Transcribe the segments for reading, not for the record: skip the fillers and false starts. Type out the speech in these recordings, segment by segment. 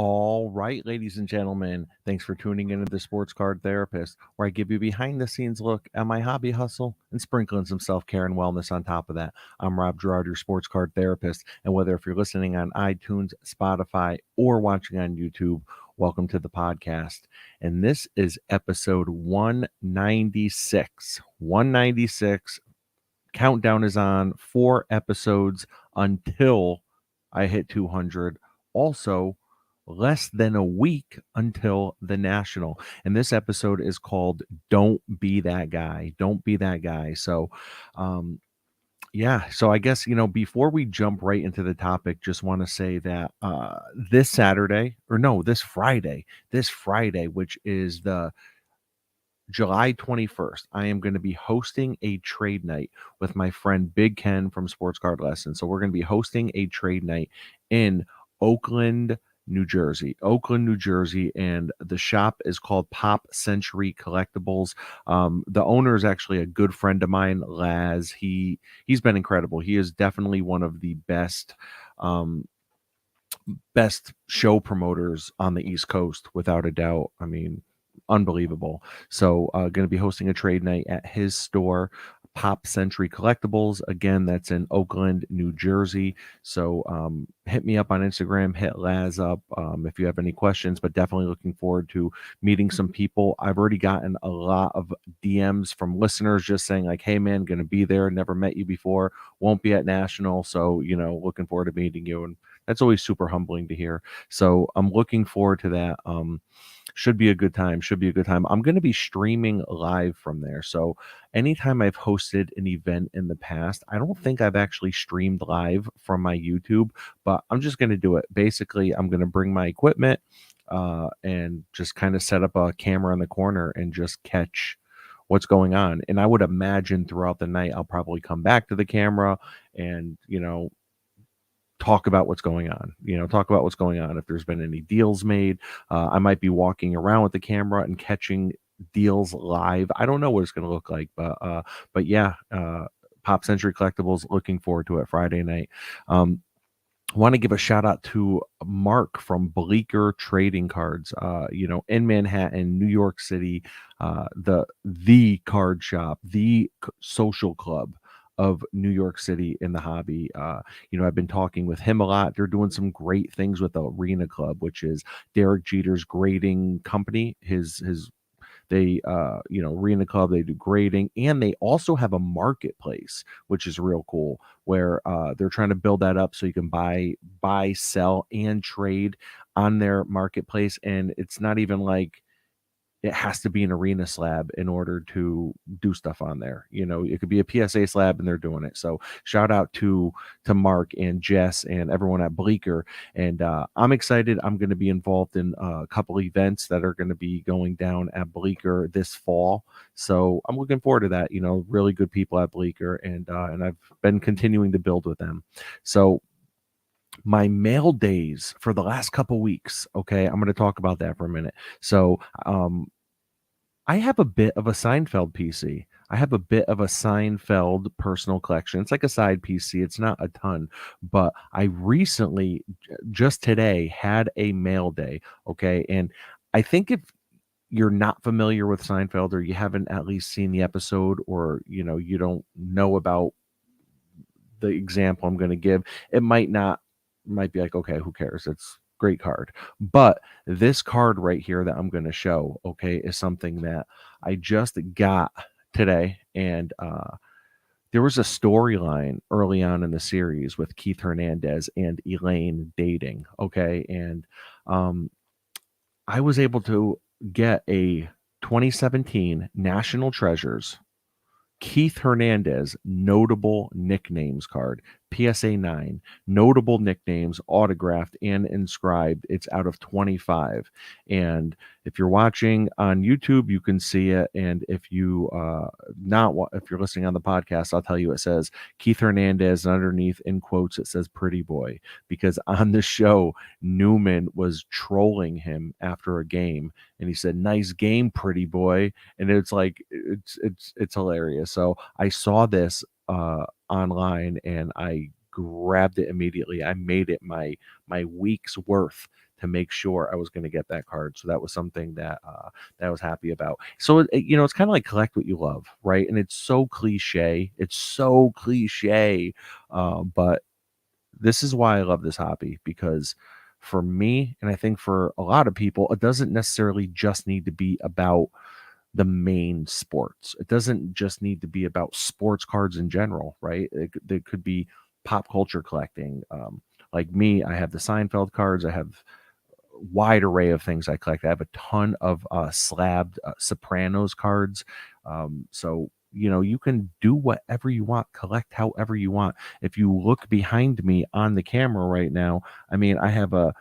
All right, ladies and gentlemen, thanks for tuning into the Sports Card Therapist, where I give you a behind the scenes look at my hobby hustle and sprinkling some self care and wellness on top of that. I'm Rob Gerard, your Sports Card Therapist. And whether if you're listening on iTunes, Spotify, or watching on YouTube, welcome to the podcast. And this is episode 196. 196. Countdown is on, 4 episodes until I hit 200. Also, less than a week until the national. And this episode is called Don't Be That Guy. Don't be that guy. So, so I guess, before we jump right into the topic, just want to say that this Friday, which is the July 21st, I am going to be hosting a trade night with my friend Big Ken from Sports Card Lessons. So we're going to be hosting a trade night in Oakland, New Jersey. Oakland, New Jersey, and the shop is called Pop Century Collectibles. The owner is actually a good friend of mine, Laz. He's been incredible. He is definitely one of the best show promoters on the East Coast, without a doubt. I mean, unbelievable. So going to be hosting a trade night at his store, Pop Century Collectibles. Again, that's in Oakland, New Jersey. So hit me up on Instagram, hit Laz up if you have any questions, but definitely looking forward to meeting some people. I've already gotten a lot of DMs from listeners just saying like, hey man, going to be there, never met you before, won't be at National. So, looking forward to meeting you. And that's always super humbling to hear. So I'm looking forward to that. Should be a good time. I'm going to be streaming live from there. So anytime I've hosted an event in the past, I don't think I've actually streamed live from my YouTube, but I'm just going to do it. Basically, I'm going to bring my equipment and just kind of set up a camera in the corner and just catch what's going on. And I would imagine throughout the night, I'll probably come back to the camera and, talk about what's going on, if there's been any deals made. I might be walking around with the camera and catching deals live. I don't know what it's going to look like, but yeah, Pop Century Collectibles, looking forward to it Friday night. I want to give a shout out to Mark from Bleecker Trading Cards, in Manhattan, New York City, the card shop, the social club of New York City in the hobby. I've been talking with him a lot. They're doing some great things with the Arena Club, which is Derek Jeter's grading company. Arena Club, they do grading, and they also have a marketplace, which is real cool, where they're trying to build that up so you can buy, sell, and trade on their marketplace. And it's not even like it has to be an Arena slab in order to do stuff on there. It could be a PSA slab and they're doing it. So shout out to Mark and Jess and everyone at Bleecker. And I'm excited. I'm going to be involved in a couple events that are going to be going down at Bleecker this fall. So I'm looking forward to that. Really good people at Bleecker, and I've been continuing to build with them. So my mail days for the last couple weeks. Okay, I'm going to talk about that for a minute. So, I have a bit of a Seinfeld PC. I have a bit of a Seinfeld personal collection. It's like a side PC. It's not a ton, but I recently, just today, had a mail day. Okay, and I think if you're not familiar with Seinfeld, or you haven't at least seen the episode, or you don't know about the example I'm going to give, it might be like, okay, who cares? It's great card. But this card right here that I'm going to show, okay, is something that I just got today. And there was a storyline early on in the series with Keith Hernandez and Elaine dating, okay? And I was able to get a 2017 National Treasures Keith Hernandez notable nicknames card, PSA 9, notable nicknames, autographed and inscribed. It's out of 25. And if you're watching on YouTube, you can see it. And if if you're listening on the podcast, I'll tell you it says Keith Hernandez, and underneath in quotes it says pretty boy, because on the show Newman was trolling him after a game and he said, "Nice game, pretty boy." And it's like it's hilarious. So I saw this online and I grabbed it immediately. I made it my week's worth to make sure I was going to get that card. So that was something that that I was happy about. So it's kind of like collect what you love, right? And it's so cliche. It's so cliche, but this is why I love this hobby because for me, and I think for a lot of people, it doesn't necessarily just need to be about the main sports. It doesn't just need to be about sports cards in general, right? It could be pop culture collecting. Like me, I have the Seinfeld cards. I have a wide array of things I collect. I have a ton of slabbed Sopranos cards. So you can do whatever you want, collect however you want. If you look behind me on the camera right now, I mean, I have a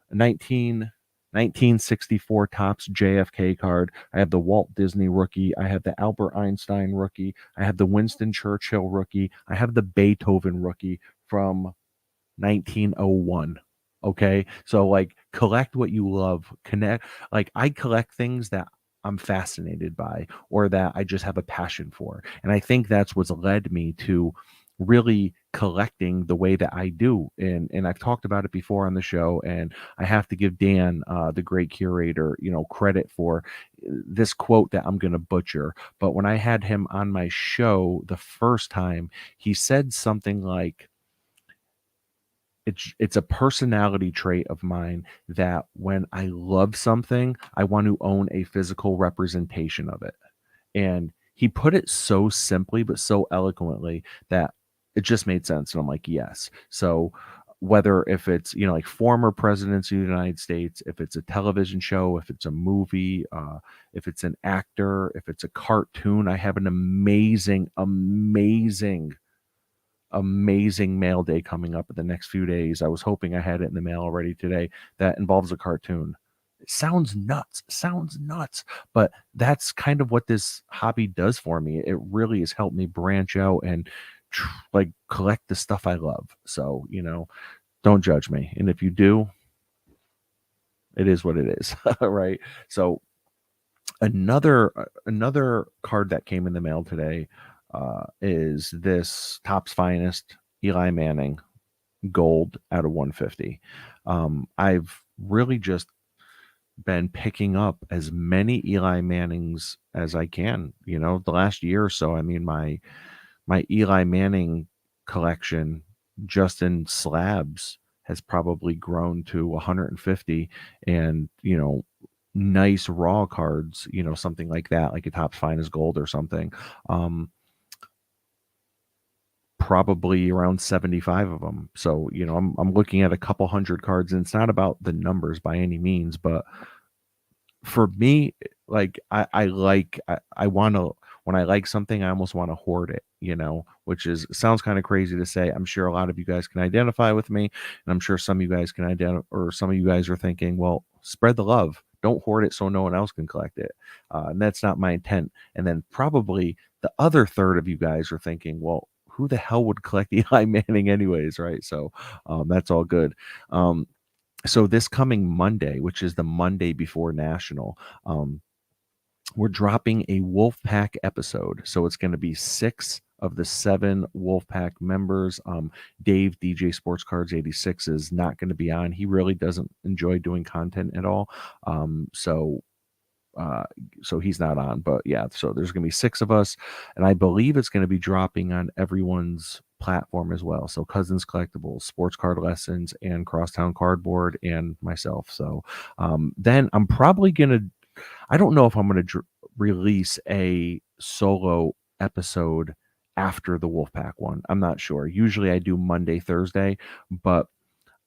1964 Topps JFK card. I have the Walt Disney rookie. I have the Albert Einstein rookie. I have the Winston Churchill rookie. I have the Beethoven rookie from 1901. Okay. So, like, collect what you love. Connect. Like, I collect things that I'm fascinated by or that I just have a passion for. And I think that's what's led me to really collecting the way that I do. And I've talked about it before on the show, and I have to give Dan, the great curator, credit for this quote that I'm going to butcher. But when I had him on my show the first time, he said something like, it's a personality trait of mine that when I love something, I want to own a physical representation of it. And he put it so simply but so eloquently that it just made sense. And I'm like, yes. So whether if it's like former presidents of the United States, if it's a television show, if it's a movie, if it's an actor, if it's a cartoon, I have an amazing mail day coming up in the next few days. I was hoping I had it in the mail already today that involves a cartoon. It sounds nuts, but that's kind of what this hobby does for me. It really has helped me branch out and like collect the stuff I love. So, don't judge me. And if you do, it is what it is. Right. So another card that came in the mail today is this Topps Finest Eli Manning gold out of 150. I've really just been picking up as many Eli Mannings as I can. The last year or so. I mean, my Eli Manning collection just in slabs has probably grown to 150, and nice raw cards, something like that, like a Topps Finest Gold or something. Probably around 75 of them. So, I'm looking at a couple hundred cards, and it's not about the numbers by any means, but for me, like I want to, when I like something, I almost want to hoard it, which is sounds kind of crazy to say. I'm sure a lot of you guys can identify with me, and I'm sure some of you guys can identify, or some of you guys are thinking, well, spread the love. Don't hoard it so no one else can collect it. And that's not my intent. And then probably the other third of you guys are thinking, well, who the hell would collect Eli Manning anyways, right? So that's all good. So this coming Monday, which is the Monday before National, we're dropping a Wolfpack episode. So it's going to be 6 of the 7 Wolfpack members. Dave, DJ Sports Cards 86, is not going to be on. He really doesn't enjoy doing content at all. So he's not on. But yeah, so there's going to be 6 of us, and I believe it's going to be dropping on everyone's platform as well. So Cousins Collectibles, Sports Card Lessons, and Crosstown Cardboard, and myself. So then I'm probably going to, I don't know if I'm going to release a solo episode after the Wolfpack one. I'm not sure. Usually I do Monday, Thursday, but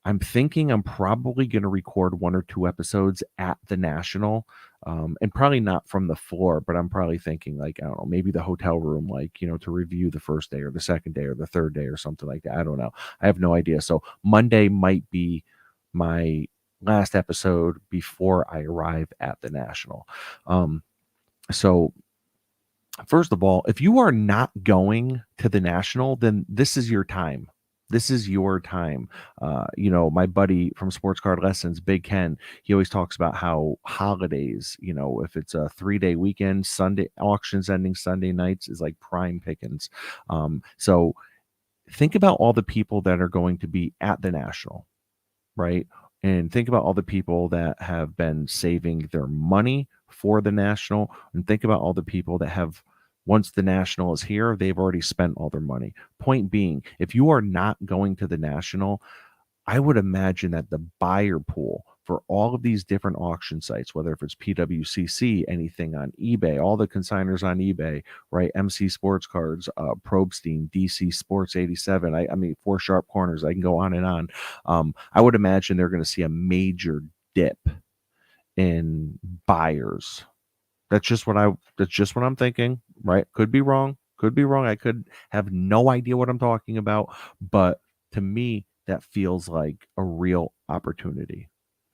I'm thinking I'm probably going to record 1 or 2 episodes at the National, and probably not from the floor, but I'm probably thinking, like, I don't know, maybe the hotel room, like, to review the first day or the second day or the third day or something like that. I don't know. I have no idea. So Monday might be my last episode before I arrive at the National. So first of all, if you are not going to the National, then this is your time. This is your time. My buddy from Sports Card Lessons, Big Ken, he always talks about how holidays, if it's a 3-day weekend, Sunday auctions ending Sunday nights is like prime pickings. So think about all the people that are going to be at the National, right? And think about all the people that have been saving their money for the national, and think about all the people that have, once the national is here, they've already spent all their money. Point being, if you are not going to the national, I would imagine that the buyer pool for all of these different auction sites, whether if it's PWCC, anything on eBay, all the consigners on eBay, right? MC Sports Cards, Probstein, DC Sports 87. I mean, Four Sharp Corners. I can go on and on. I would imagine they're going to see a major dip in buyers. That's just what I. That's just what I'm thinking. Right? Could be wrong. Could be wrong. I could have no idea what I'm talking about. But to me, that feels like a real opportunity.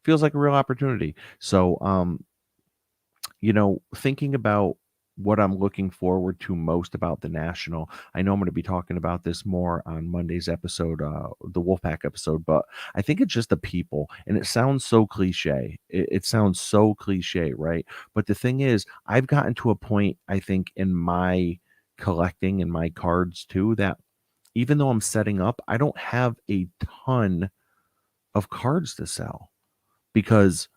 Feels like a real opportunity. So, thinking about what I'm looking forward to most about the national. I know I'm going to be talking about this more on Monday's episode, the Wolfpack episode, but I think it's just the people, and it sounds so cliche. It sounds so cliche, right? But the thing is, I've gotten to a point, I think, in my collecting and my cards too, that even though I'm setting up, I don't have a ton of cards to sell because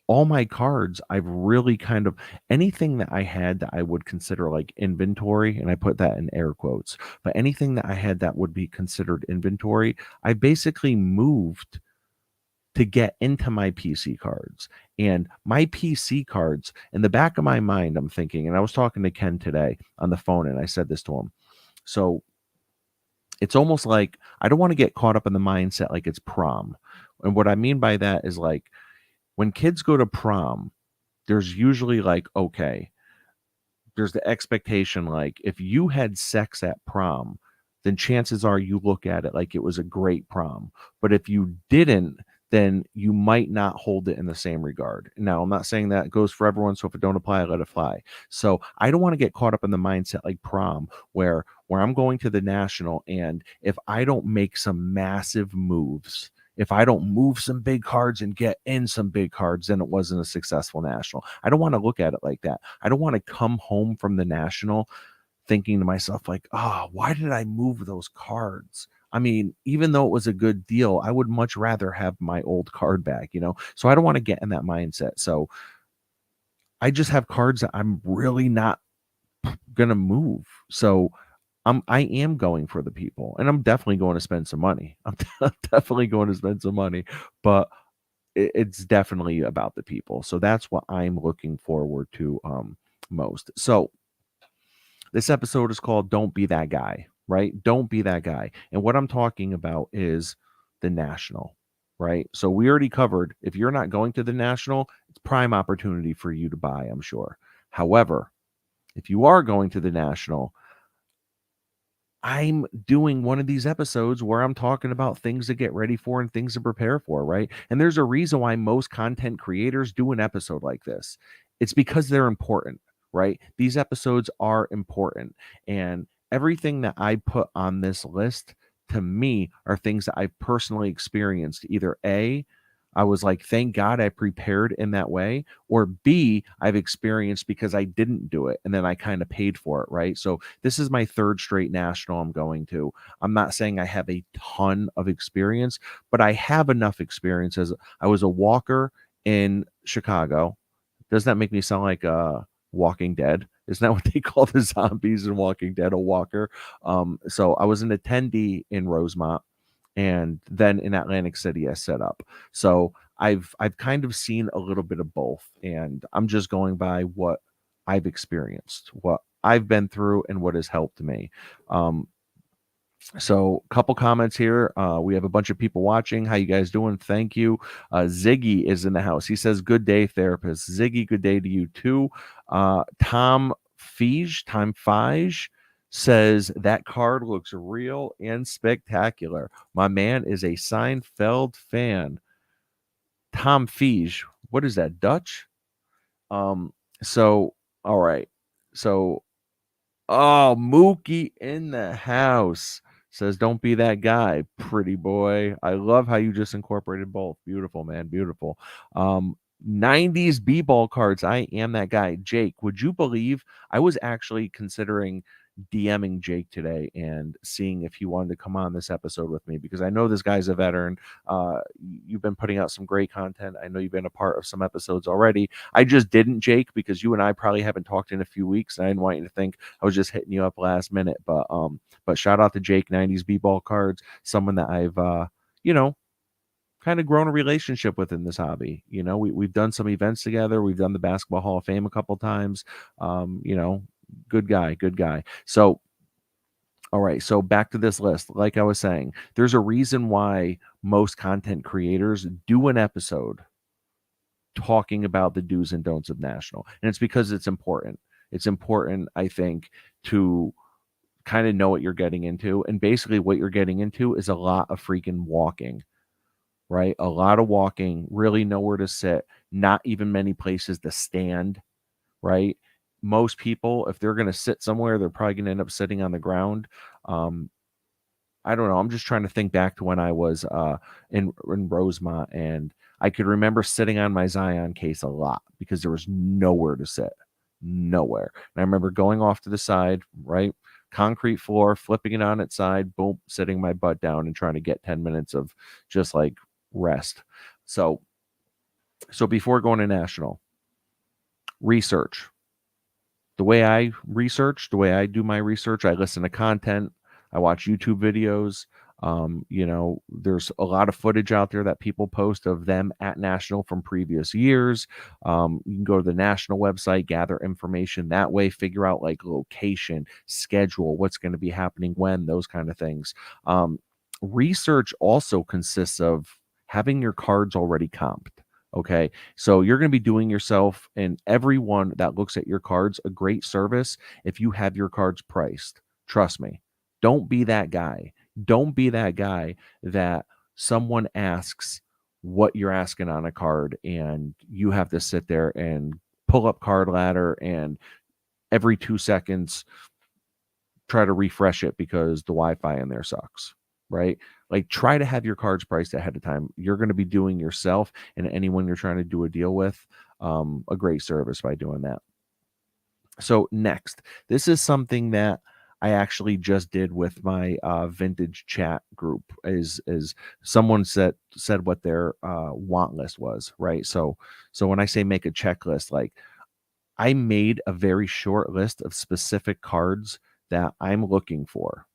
all my cards, I've really kind of, anything that I had that I would consider like inventory, and I put that in air quotes, but anything that I had that would be considered inventory, I basically moved to get into my PC cards. And my PC cards, in the back of my mind, I'm thinking, and I was talking to Ken today on the phone, and I said this to him. So it's almost like I don't want to get caught up in the mindset like it's prom. And what I mean by that is like when kids go to prom, there's usually like, okay, there's the expectation like if you had sex at prom, then chances are you look at it like it was a great prom. But if you didn't, then you might not hold it in the same regard. Now, I'm not saying that goes for everyone, so if it don't apply, let it fly. So I don't want to get caught up in the mindset like prom, where I'm going to the national, and if I don't make some massive moves, if I don't move some big cards and get in some big cards, then it wasn't a successful national. I don't want to look at it like that. I don't want to come home from the national thinking to myself, like, oh, why did I move those cards? I mean, even though it was a good deal, I would much rather have my old card back. So I don't want to get in that mindset. So I just have cards that I'm really not gonna move. So I am going for the people, and I'm definitely going to spend some money. I'm definitely going to spend some money, but it's definitely about the people. So that's what I'm looking forward to most. So this episode is called Don't Be That Guy, right? Don't be that guy. And what I'm talking about is the national, right? So we already covered if you're not going to the national, it's prime opportunity for you to buy, I'm sure. However, if you are going to the national, I'm doing one of these episodes where I'm talking about things to get ready for and things to prepare for, right? And there's a reason why most content creators do an episode like this. It's because they're important, right? These episodes are important. And everything that I put on this list to me are things that I've personally experienced. Either A, I was like, thank God I prepared in that way, or B, I've experienced because I didn't do it and then I kind of paid for it, right? So this is my third straight national I'm going to. I'm not saying I have a ton of experience, but I have enough experience as I was a walker in Chicago. Doesn't that make me sound like Walking Dead? Isn't that what they call the zombies in Walking Dead? A walker. So I was an attendee in Rosemont, and then in Atlantic City I set up. So I've kind of seen a little bit of both, and I'm just going by what I've experienced, what I've been through, and what has helped me. Um, so a couple comments here. We have a bunch of people watching. How you guys doing? Thank you. Ziggy is in the house. He says, good day, therapist. Ziggy, good day to you too. Tom Fige says that card looks real and spectacular. My man is a Seinfeld fan. Tom Fige, what is that, Dutch? Um, so all right. So oh, Mookie in the house says, don't be that guy, pretty boy. I love how you just incorporated both. Beautiful, man. Beautiful. 90s b-ball cards. I am that guy. Jake, would you believe I was actually considering DMing Jake today and seeing if he wanted to come on this episode with me, because I know this guy's a veteran. You've been putting out some great content. I know you've been a part of some episodes already. I just didn't, Jake, because you and I probably haven't talked in a few weeks. And I didn't want you to think I was just hitting you up last minute. But shout out to Jake, 90s B-ball cards, someone that I've you know, kind of grown a relationship with in this hobby. We've done some events together. We've done the Basketball Hall of Fame a couple times. Good guy, good guy. So, all right. So back to this list. Like I was saying, there's a reason why most content creators do an episode talking about the do's and don'ts of National. And it's because it's important. It's important, I think, to kind of know what you're getting into. And basically what you're getting into is a lot of freaking walking, right? A lot of walking, really nowhere to sit, not even many places to stand, right? Most people, if they're going to sit somewhere, they're probably going to end up sitting on the ground. I don't know. I'm just trying to think back to when I was in Rosemont, and I could remember sitting on my Zion case a lot because there was nowhere to sit, nowhere. And I remember going off to the side, right? Concrete floor, flipping it on its side, boom, sitting my butt down and trying to get 10 minutes of just like rest. So before going to National, research. The way I research, the way I do my research, I listen to content, I watch YouTube videos. There's a lot of footage out there that people post of them at National from previous years. You can go to the National website, gather information that way, figure out like location, schedule, what's going to be happening when, those kind of things. Research also consists of having your cards already comped. Okay. So you're going to be doing yourself and everyone that looks at your cards a great service if you have your cards priced. Trust me. Don't be that guy. Don't be that guy that someone asks what you're asking on a card and you have to sit there and pull up Card Ladder and every 2 seconds try to refresh it because the Wi-Fi in there sucks, right? Like, try to have your cards priced ahead of time. You're going to be doing yourself and anyone you're trying to do a deal with a great service by doing that. So next, this is something that I actually just did with my vintage chat group. Is someone said what their want list was, right? So when I say make a checklist, like, I made a very short list of specific cards that I'm looking for.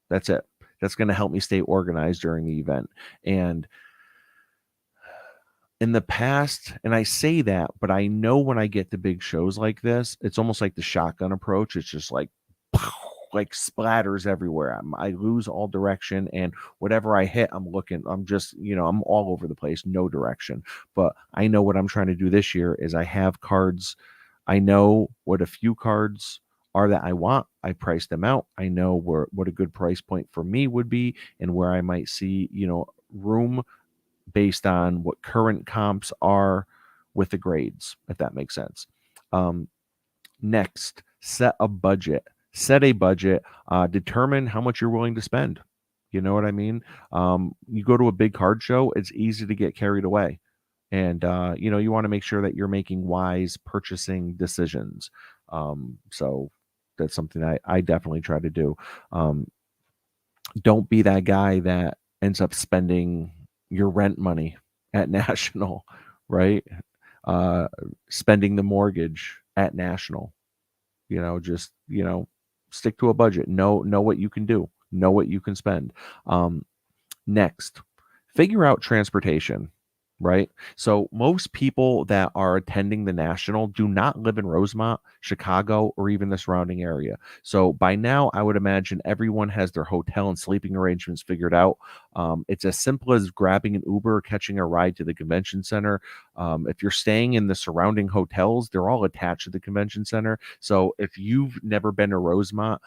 That's it. That's going to help me stay organized during the event. And in the past, and I say that, but I know when I get to big shows like this, it's almost like the shotgun approach. It's just like, like splatters everywhere. I lose all direction, and whatever I hit, I'm just, I'm all over the place, no direction. But I know what I'm trying to do this year is I have cards. I know what a few cards are that I want. I price them out. I know what a good price point for me would be and where I might see, room based on what current comps are with the grades, if that makes sense. Next, set a budget. Set a budget. Determine how much you're willing to spend. You know what I mean? You go to a big card show, it's easy to get carried away. And, you want to make sure that you're making wise purchasing decisions. So that's something I definitely try to do. Don't be that guy that ends up spending your rent money at National, right? Spending the mortgage at National. Just, stick to a budget. Know what you can do. Know what you can spend. Next, figure out transportation, right? So most people that are attending the National do not live in Rosemont, Chicago, or even the surrounding area. So by now, I would imagine everyone has their hotel and sleeping arrangements figured out. It's as simple as grabbing an Uber or catching a ride to the convention center. If you're staying in the surrounding hotels, they're all attached to the convention center. So if you've never been to Rosemont,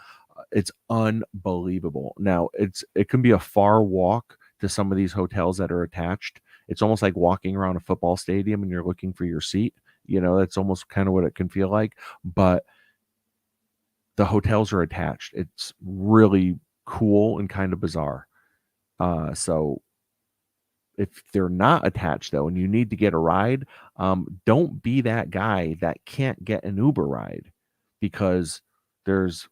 it's unbelievable. Now, it can be a far walk to some of these hotels that are attached. It's almost like walking around a football stadium and you're looking for your seat. That's almost kind of what it can feel like. But the hotels are attached. It's really cool and kind of bizarre. So if they're not attached, though, and you need to get a ride, don't be that guy that can't get an Uber ride because there's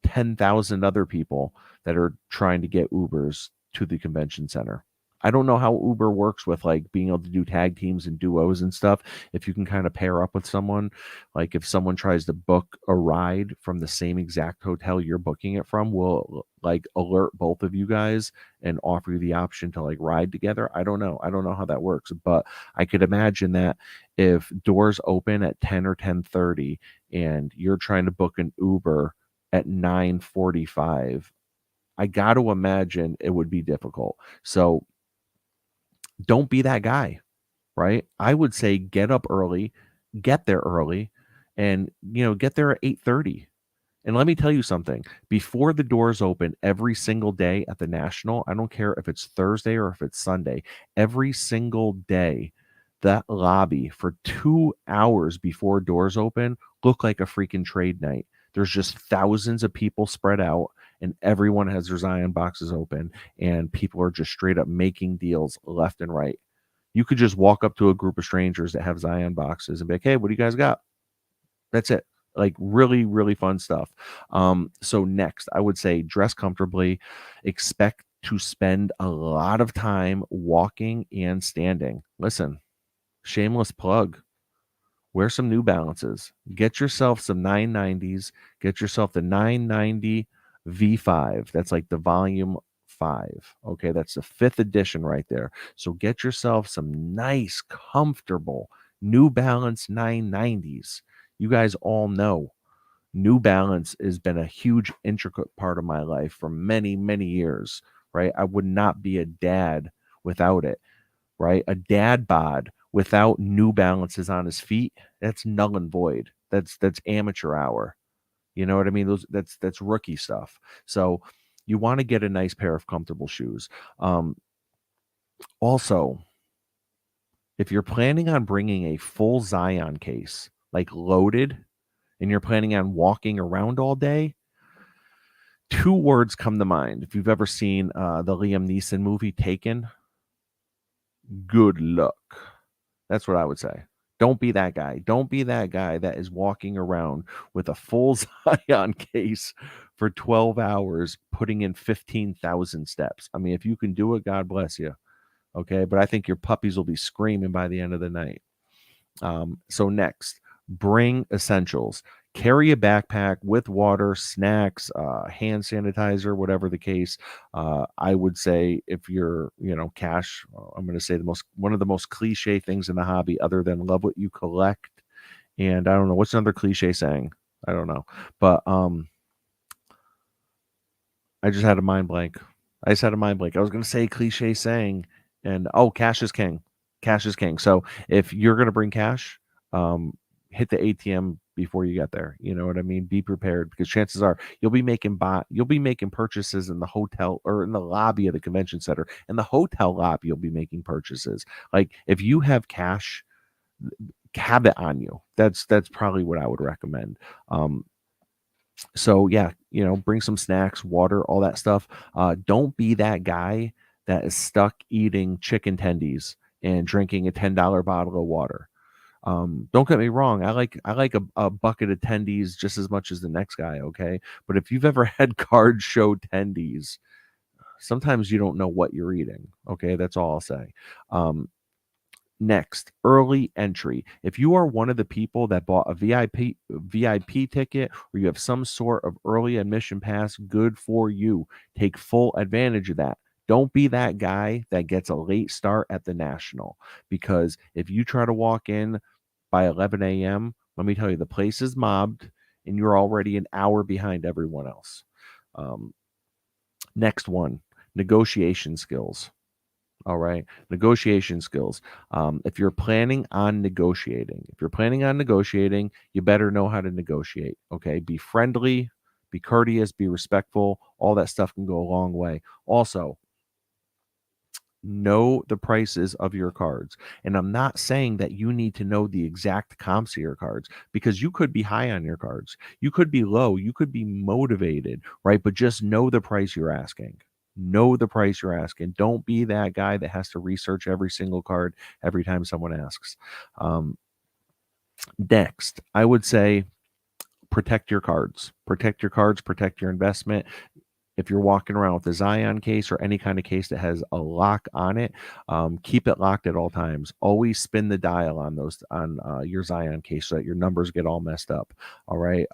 10,000 other people that are trying to get Ubers to the convention center. I don't know how Uber works with like being able to do tag teams and duos and stuff. If you can kind of pair up with someone, like if someone tries to book a ride from the same exact hotel you're booking it from, will like alert both of you guys and offer you the option to like ride together. I don't know. I don't know how that works, but I could imagine that if doors open at 10 or 10:30 and you're trying to book an Uber at 9:45, I got to imagine it would be difficult. So don't be that guy, right? I would say get up early, get there early, and get there at 8:30. And let me tell you something, before the doors open every single day at the National, I don't care if it's Thursday or if it's Sunday, every single day, that lobby for 2 hours before doors open look like a freaking trade night. There's just thousands of people spread out, and everyone has their Zion boxes open, and people are just straight up making deals left and right. You could just walk up to a group of strangers that have Zion boxes and be like, "Hey, what do you guys got?" That's it. Like really, really fun stuff. So next, I would say dress comfortably, expect to spend a lot of time walking and standing. Listen, shameless plug. Wear some New Balances. Get yourself some 990s. Get yourself the 990 V5. That's like the volume 5. Okay, that's the 5th edition right there. So get yourself some nice, comfortable New Balance 990s. You guys all know New Balance has been a huge, intricate part of my life for many, many years, right? I would not be a dad without it, right? A dad bod without New Balances on his feet, that's null and void. That's amateur hour. You know what I mean? That's rookie stuff. So you want to get a nice pair of comfortable shoes. Also, if you're planning on bringing a full Zion case, like loaded, and you're planning on walking around all day, two words come to mind. If you've ever seen the Liam Neeson movie Taken, good luck. That's what I would say. Don't be that guy. Don't be that guy that is walking around with a full Zion case for 12 hours, putting in 15,000 steps. I mean, if you can do it, God bless you. Okay. But I think your puppies will be screaming by the end of the night. So next, bring essentials. Carry a backpack with water, snacks, hand sanitizer, whatever the case. I would say if you're, cash, I'm going to say one of the most cliche things in the hobby, other than love what you collect. And I don't know what's another cliche saying. I don't know, but I just had a mind blank. I just had a mind blank. I was going to say cliche saying, and cash is king. Cash is king. So if you're going to bring cash, hit the ATM before you get there. You know what I mean? Be prepared, because chances are you'll be making purchases in the hotel or in the lobby of the convention center. In the hotel lobby, you'll be making purchases. Like if you have cash, have it on you. That's probably what I would recommend. So yeah, bring some snacks, water, all that stuff. Don't be that guy that is stuck eating chicken tendies and drinking a $10 bottle of water. Don't get me wrong, I like a bucket of tendies just as much as the next guy, okay? But if you've ever had card show tendies, sometimes you don't know what you're eating, okay? That's all I'll say. Next, early entry. If you are one of the people that bought a VIP ticket, or you have some sort of early admission pass, good for you. Take full advantage of that. Don't be that guy that gets a late start at the National, because if you try to walk in by 11 a.m., let me tell you, the place is mobbed and you're already an hour behind everyone else. Um, Next one, negotiation skills. All right. Negotiation skills. If you're planning on negotiating, you better know how to negotiate. Okay. Be friendly, be courteous, be respectful. All that stuff can go a long way. Also, know the prices of your cards. And I'm not saying that you need to know the exact comps of your cards, because you could be high on your cards. You could be low. You could be motivated, right? But just know the price you're asking. Know the price you're asking. Don't be that guy that has to research every single card every time someone asks. Next, I would say protect your cards. Protect your cards, protect your investment. If you're walking around with a Zion case or any kind of case that has a lock on it, keep it locked at all times. Always spin the dial on your Zion case so that your numbers get all messed up. All right.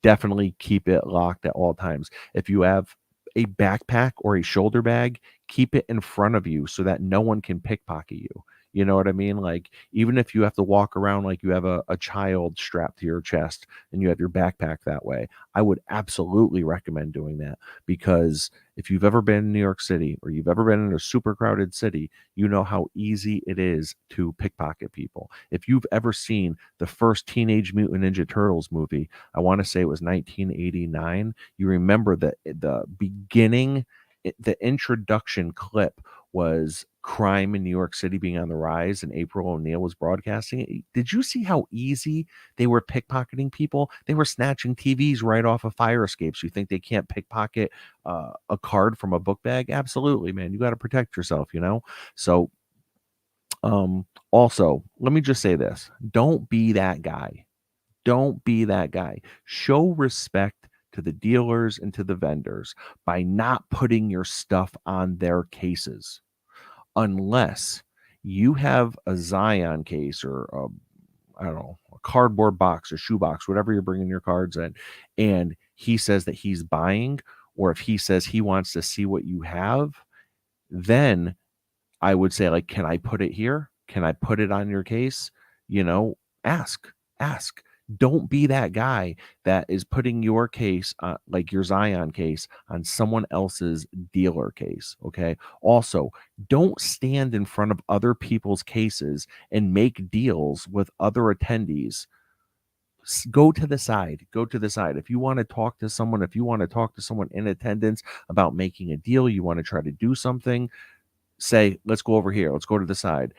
Definitely keep it locked at all times. If you have a backpack or a shoulder bag, keep it in front of you so that no one can pickpocket you. You know what I mean? Like, even if you have to walk around like you have a child strapped to your chest and you have your backpack that way, I would absolutely recommend doing that, because if you've ever been in New York City or you've ever been in a super crowded city, you know how easy it is to pickpocket people. If you've ever seen the first Teenage Mutant Ninja Turtles movie, I want to say it was 1989. You remember that the beginning, the introduction clip was crime in New York City being on the rise, and April O'Neil was broadcasting it. Did you see how easy they were pickpocketing people? They were snatching TVs right off of fire escapes. You think they can't pickpocket a card from a book bag? Absolutely, man. You got to protect yourself, you know? So, also, let me just say this. Don't be that guy. Don't be that guy. Show respect to the dealers and to the vendors by not putting your stuff on their cases, unless you have a Zion case or I don't know, a cardboard box or shoebox, whatever you're bringing your cards in, and he says that he's buying, or if he says he wants to see what you have, then I would say, like, can I put it here? Can I put it on your case? You know, ask, ask. Don't be that guy that is putting your case, like your Zion case, on someone else's dealer case. Okay. Also, don't stand in front of other people's cases and make deals with other attendees. Go to the side. Go to the side. If you want to talk to someone, if you want to talk to someone in attendance about making a deal, you want to try to do something, say, let's go over here. Let's go to the side.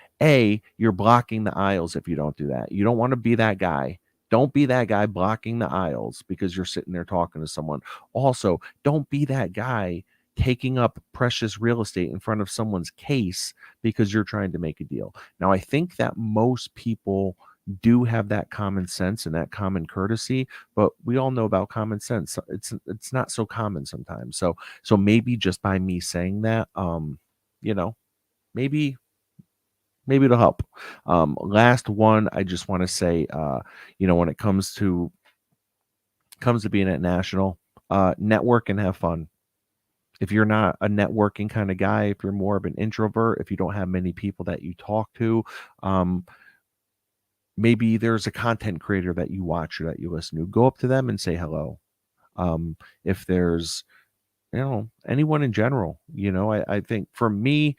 You're blocking the aisles if you don't do that. You don't want to be that guy. Don't be that guy blocking the aisles because you're sitting there talking to someone. Also, don't be that guy taking up precious real estate in front of someone's case because you're trying to make a deal. Now, I think that most people do have that common sense and that common courtesy, but we all know about common sense. It's not so common sometimes. So maybe just by me saying that, you know, maybe it'll help. Last one, I just want to say, when it comes to being at National, network and have fun. If you're not a networking kind of guy, if you're more of an introvert, if you don't have many people that you talk to, maybe there's a content creator that you watch or that you listen to. Go up to them and say hello. If there's, anyone in general, I think for me,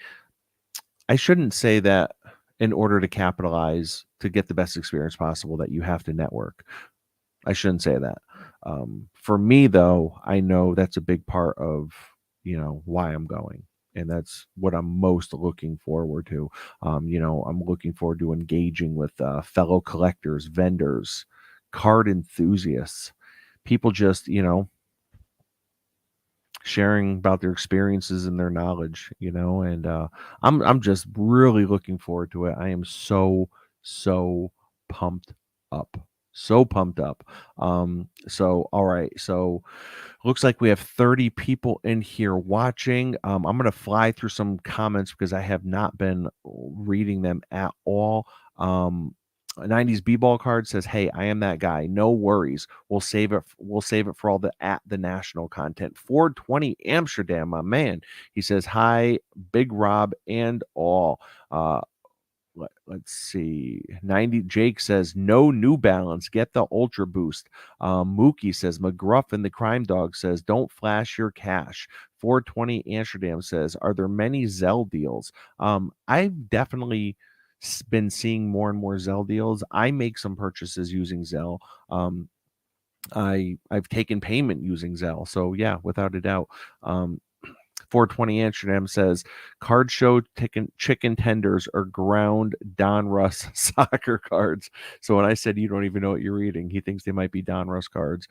I shouldn't say that in order to capitalize to get the best experience possible that you have to network. I shouldn't say that. For me, though, I know that's a big part of, why I'm going. And that's what I'm most looking forward to. I'm looking forward to engaging with fellow collectors, vendors, card enthusiasts, people just, sharing about their experiences and their knowledge, and I'm just really looking forward to it. I am so pumped up. So pumped up. So all right. So looks like we have 30 people in here watching. I'm gonna fly through some comments because I have not been reading them at all. A 90s b-ball card says, hey, I am that guy, no worries, we'll save it for all the at the national content. 420 Amsterdam, my man, he says, hi Big Rob and all. Let's see. 90 Jake says, no New Balance, get the Ultra Boost. Mookie says, McGruff and the Crime Dog says, don't flash your cash. 420 Amsterdam says, are there many Zell deals? I've definitely been seeing more and more Zell deals. I make some purchases using Zell. I've taken payment using Zell, so yeah, without a doubt. 420 Amsterdam says, card show chicken tenders or ground Don Russ soccer cards. So when I said you don't even know what you're reading, he thinks they might be Don Russ cards.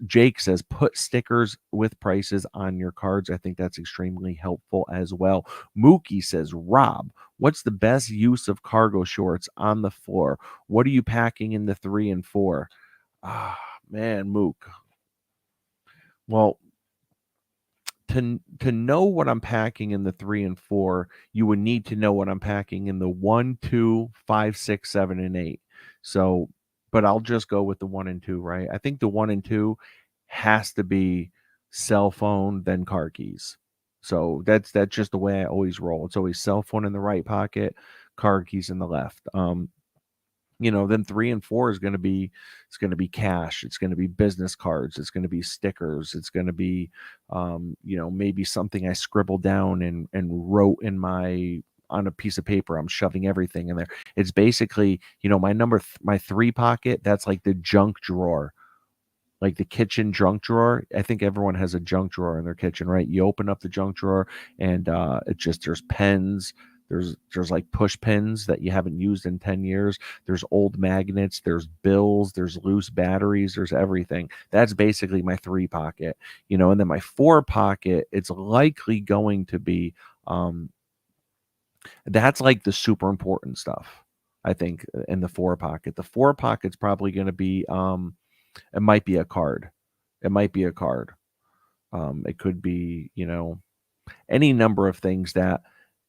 Jake says, put stickers with prices on your cards. I think that's extremely helpful as well. Mookie says, Rob, what's the best use of cargo shorts on the floor? What are you packing in the 3 and 4? Ah, man, Mook. Well, to know what I'm packing in the 3 and 4, you would need to know what I'm packing in the 1, 2, 5, 6, 7, and 8. So, but I'll just go with the 1 and 2, right? I think the 1 and 2 has to be cell phone, then car keys. So that's just the way I always roll. It's always cell phone in the right pocket, car keys in the left. Then 3 and 4 is going to be cash. It's going to be business cards. It's going to be stickers. It's going to be, maybe something I scribbled down and wrote on a piece of paper. I'm shoving everything in there. It's basically, my 3 pocket. That's like the junk drawer, like the kitchen junk drawer. I think everyone has a junk drawer in their kitchen, right? You open up the junk drawer and there's pens, there's like push pins that you haven't used in 10 years. There's old magnets, there's bills, there's loose batteries, there's everything. That's basically my 3 pocket, and then my 4 pocket, it's likely going to be that's like the super important stuff. I think in the 4 pocket. The 4 pocket's probably going to be it might be a card. It might be a card. It could be, any number of things that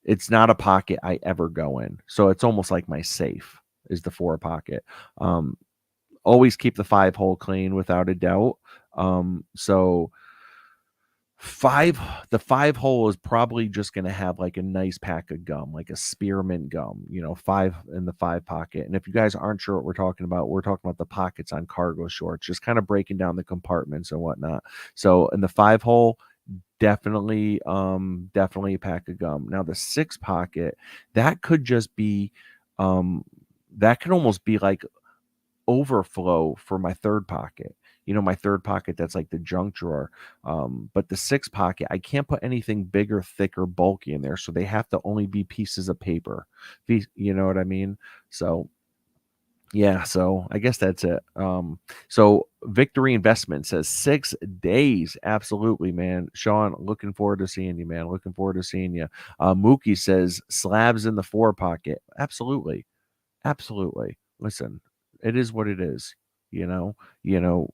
it's not a pocket I ever go in. So it's almost like my safe is the 4 pocket. Um, Always keep the 5 hole clean without a doubt. So five the 5 hole is probably just going to have like a nice pack of gum, like a spearmint gum, 5 in the 5 pocket. And if you guys aren't sure what we're talking about the pockets on cargo shorts, just kind of breaking down the compartments and whatnot. So in the 5 hole, definitely a pack of gum. Now the 6 pocket, that could just be that could almost be like overflow for my 3rd pocket. My 3rd pocket, that's like the junk drawer. But the 6 pocket, I can't put anything bigger, thicker, bulky in there. So they have to only be pieces of paper. You know what I mean? So yeah, so I guess that's it. So Victory Investment says 6 days. Absolutely, man. Sean, looking forward to seeing you, man. Looking forward to seeing you. Mookie says slabs in the 4 pocket. Absolutely. Absolutely. Listen, it is what it is. You know, you know,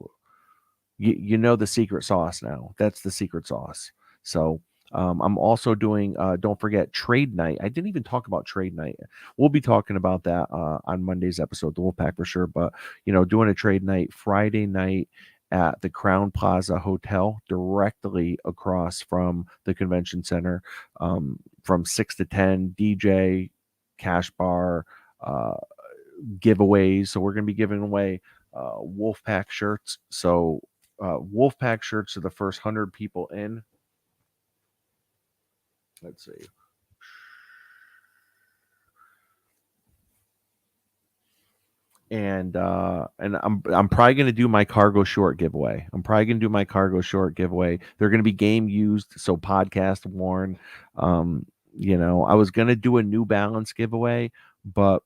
you know the secret sauce now. That's the secret sauce. So I'm also doing. Don't forget trade night. I didn't even talk about trade night. We'll be talking about that on Monday's episode, the Wolfpack for sure. But doing a trade night Friday night at the Crown Plaza Hotel, directly across from the convention center, from 6 to 10. DJ, cash bar. Giveaways. So we're going to be giving away Wolfpack shirts. So Wolfpack shirts are the first 100 people in. Let's see. And I'm probably going to do my cargo short giveaway. They're going to be game used, so podcast worn. I was going to do a New Balance giveaway, but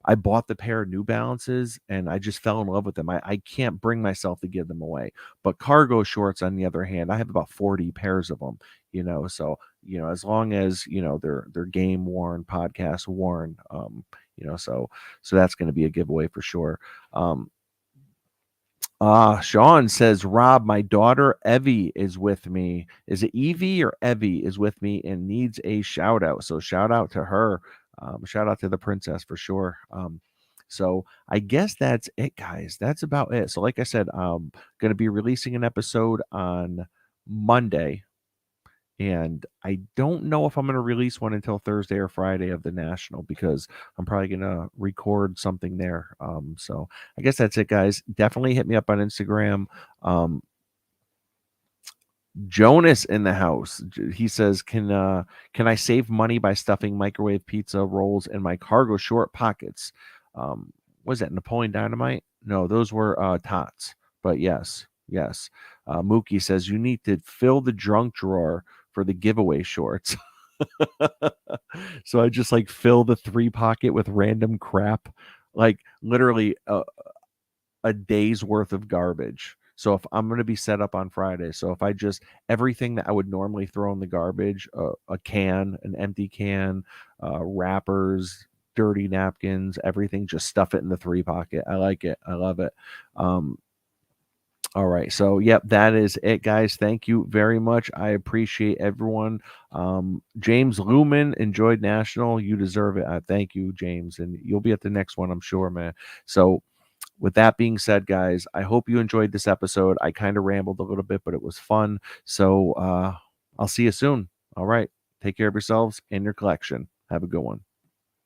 I bought the pair of New Balances and I just fell in love with them. I can't bring myself to give them away. But cargo shorts, on the other hand, I have about 40 pairs of them. So as long as they're game worn, podcast worn. So that's going to be a giveaway for sure. Sean says, Rob, my daughter Evie is with me. Is it Evie or Evie is with me and needs a shout out? So shout out to her. Shout out to the princess for sure. So I guess that's it, guys. That's about it. So like I said, I'm going to be releasing an episode on Monday. And I don't know if I'm going to release one until Thursday or Friday of the National, because I'm probably going to record something there. So I guess that's it, guys. Definitely hit me up on Instagram. Jonas in the house. He says, can I save money by stuffing microwave pizza rolls in my cargo short pockets? Was that Napoleon Dynamite? No, those were Tots. But yes. Mookie says you need to fill the drunk drawer for the giveaway shorts. So I just like fill the 3 pocket with random crap, like literally a day's worth of garbage. So if I'm going to be set up on Friday, so if I just everything that I would normally throw in the garbage, a can, an empty can, wrappers, dirty napkins, everything, just stuff it in the 3 pocket. I like it. I love it. All right. So, yep, that is it, guys. Thank you very much. I appreciate everyone. James Lumen enjoyed National. You deserve it. Thank you, James. And you'll be at the next one, I'm sure, man. So, with that being said, guys, I hope you enjoyed this episode. I kind of rambled a little bit, but it was fun. So, I'll see you soon. All right. Take care of yourselves and your collection. Have a good one.